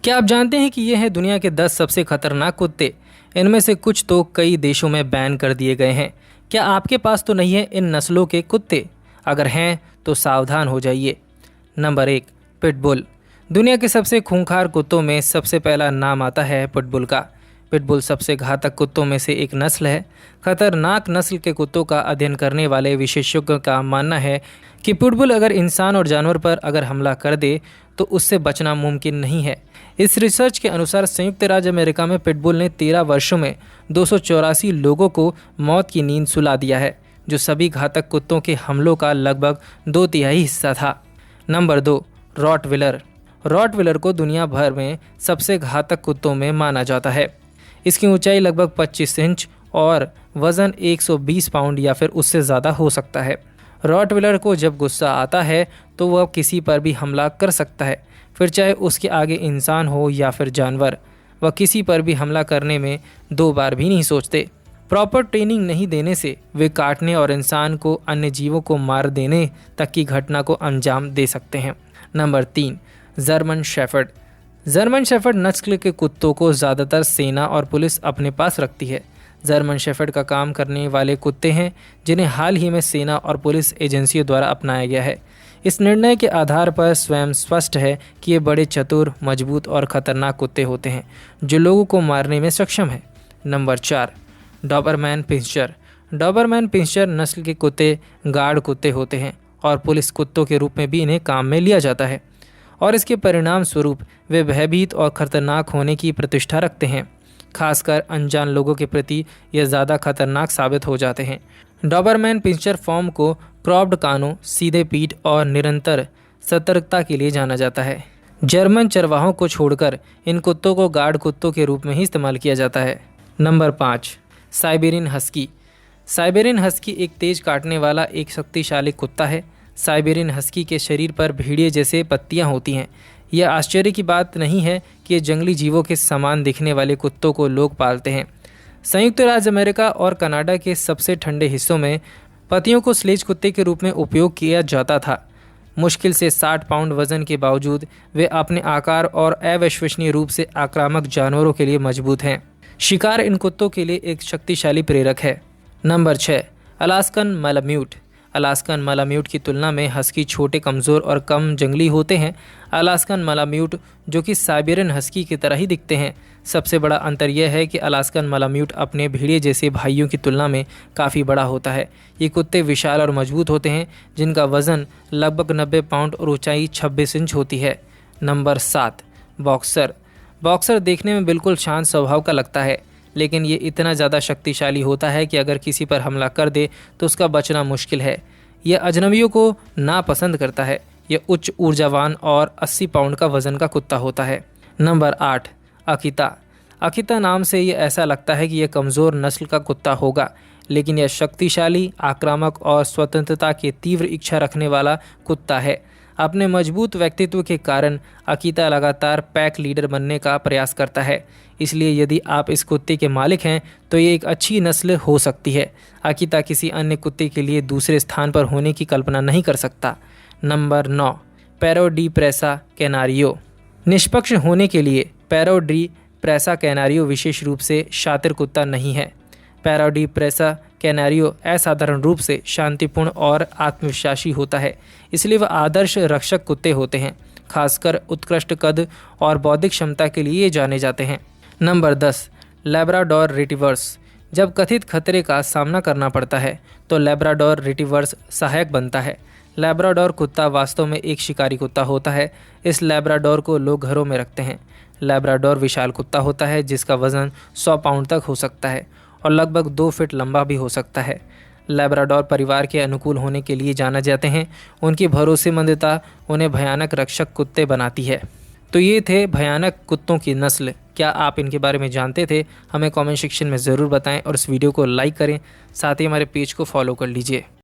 क्या आप जानते हैं कि ये हैं दुनिया के 10 सबसे खतरनाक कुत्ते। इनमें से कुछ तो कई देशों में बैन कर दिए गए हैं। क्या आपके पास तो नहीं है इन नस्लों के कुत्ते? अगर हैं तो सावधान हो जाइए। Number 1, pitbull. दुनिया के सबसे खूंखार कुत्तों में सबसे पहला नाम आता है पिटबुल का। पिटबुल सबसे घातक कुत्तों में से एक नस्ल है। खतरनाक नस्ल के कुत्तों का अध्ययन करने वाले विशेषज्ञों का मानना है कि पिटबुल अगर इंसान और जानवर पर अगर हमला कर दे तो उससे बचना मुमकिन नहीं है। इस रिसर्च के अनुसार संयुक्त राज्य अमेरिका में पिटबुल ने 13 वर्षों में 284 लोगों को मौत की नींद सुला दिया है, जो सभी घातक कुत्तों के हमलों का लगभग 2/3 हिस्सा था। Number 2, Rottweiler. रॉटविलर को दुनिया भर में सबसे घातक कुत्तों में माना जाता है। इसकी ऊंचाई लगभग 25 इंच और वज़न 120 पाउंड या फिर उससे ज़्यादा हो सकता है। रॉटविलर को जब गुस्सा आता है तो वह किसी पर भी हमला कर सकता है, फिर चाहे उसके आगे इंसान हो या फिर जानवर। वह किसी पर भी हमला करने में 2 बार भी नहीं सोचते। प्रॉपर ट्रेनिंग नहीं देने से वे काटने और इंसान को अन्य जीवों को मार देने तक की घटना को अंजाम दे सकते हैं। Number 3, German shepherd. German shepherd नस्ल के कुत्तों को ज़्यादातर सेना और पुलिस अपने पास रखती है। जर्मन शेफर्ड का काम करने वाले कुत्ते हैं जिन्हें हाल ही में सेना और पुलिस एजेंसियों द्वारा अपनाया गया है। इस निर्णय के आधार पर स्वयं स्पष्ट है कि ये बड़े चतुर, मजबूत और खतरनाक कुत्ते होते हैं जो लोगों को मारने में सक्षम है। Number 4, Doberman pinscher. Doberman pinscher नस्ल के कुत्ते गार्ड कुत्ते होते हैं और पुलिस कुत्तों के रूप में भी इन्हें काम में लिया जाता है, और इसके परिणाम स्वरूप वे भयभीत और खतरनाक होने की प्रतिष्ठा रखते हैं। खासकर अनजान लोगों के प्रति ये ज़्यादा खतरनाक साबित हो जाते हैं। डॉबरमैन पिंस्चर फॉर्म को क्रॉप्ड कानों, सीधे पीठ और निरंतर सतर्कता के लिए जाना जाता है। जर्मन चरवाहों को छोड़कर इन कुत्तों को गार्ड कुत्तों के रूप में ही इस्तेमाल किया जाता है। Number 5, Siberian husky. Siberian husky एक तेज काटने वाला एक शक्तिशाली कुत्ता है। साइबेरियन हस्की के शरीर पर भेड़िए जैसे पत्तियां होती हैं। यह आश्चर्य की बात नहीं है कि ये जंगली जीवों के समान दिखने वाले कुत्तों को लोग पालते हैं। संयुक्त राज्य अमेरिका और कनाडा के सबसे ठंडे हिस्सों में पतियों को स्लेज कुत्ते के रूप में उपयोग किया जाता था। मुश्किल से 60 पाउंड वजन के बावजूद वे अपने आकार और अविश्वसनीय रूप से आक्रामक जानवरों के लिए मजबूत हैं। शिकार इन कुत्तों के लिए एक शक्तिशाली प्रेरक है। Number 6, Alaskan malamute. Alaskan malamute की तुलना में हस्की छोटे, कमज़ोर और कम जंगली होते हैं। अलास्कन मालाम्यूट जो कि साइबेरियन हस्की की तरह ही दिखते हैं। सबसे बड़ा अंतर यह है कि अलास्कन मालाम्यूट अपने भेड़िए जैसे भाइयों की तुलना में काफ़ी बड़ा होता है। ये कुत्ते विशाल और मजबूत होते हैं जिनका वज़न लगभग 90 पाउंड और ऊंचाई 26 इंच होती है। Number 7, boxer. बॉक्सर देखने में बिल्कुल शांत स्वभाव का लगता है, लेकिन ये इतना ज़्यादा शक्तिशाली होता है कि अगर किसी पर हमला कर दे तो उसका बचना मुश्किल है। यह अजनबियों को नापसंद करता है। यह उच्च ऊर्जावान और 80 पाउंड का वज़न का कुत्ता होता है। Number 8, Akita. अकीता नाम से ये ऐसा लगता है कि यह कमज़ोर नस्ल का कुत्ता होगा, लेकिन यह शक्तिशाली, आक्रामक और स्वतंत्रता की तीव्र इच्छा रखने वाला कुत्ता है। अपने मजबूत व्यक्तित्व के कारण अकीता लगातार पैक लीडर बनने का प्रयास करता है। इसलिए यदि आप इस कुत्ते के मालिक हैं तो ये एक अच्छी नस्ल हो सकती है। अकीता किसी अन्य कुत्ते के लिए दूसरे स्थान पर होने की कल्पना नहीं कर सकता। नंबर 9, पैरो डी प्रेसा कैनारियो। निष्पक्ष होने के लिए पैरो डी प्रेसा कैनारियो विशेष रूप से शातिर कुत्ता नहीं है। पैरो डी प्रेसा कैनारियो असाधारण रूप से शांतिपूर्ण और आत्मविश्वासी होता है, इसलिए वह आदर्श रक्षक कुत्ते होते हैं। खासकर उत्कृष्ट कद और बौद्धिक क्षमता के लिए जाने जाते हैं। Number 10, Labrador retrievers. जब कथित खतरे का सामना करना पड़ता है तो लैब्राडोर रिट्रीवर्स सहायक बनता है। लैब्राडोर कुत्ता वास्तव में एक शिकारी कुत्ता होता है। इस लैब्राडोर को लोग घरों में रखते हैं। लैब्राडोर विशाल कुत्ता होता है जिसका वज़न 100 पाउंड तक हो सकता है और लगभग 2 फीट लंबा भी हो सकता है। लैब्राडोर परिवार के अनुकूल होने के लिए जाना जाते हैं। उनकी भरोसेमंदता उन्हें भयानक रक्षक कुत्ते बनाती है। तो ये थे भयानक कुत्तों की नस्ल। क्या आप इनके बारे में जानते थे? हमें कमेंट सेक्शन में ज़रूर बताएं और इस वीडियो को लाइक करें। साथ ही हमारे पेज को फॉलो कर लीजिए।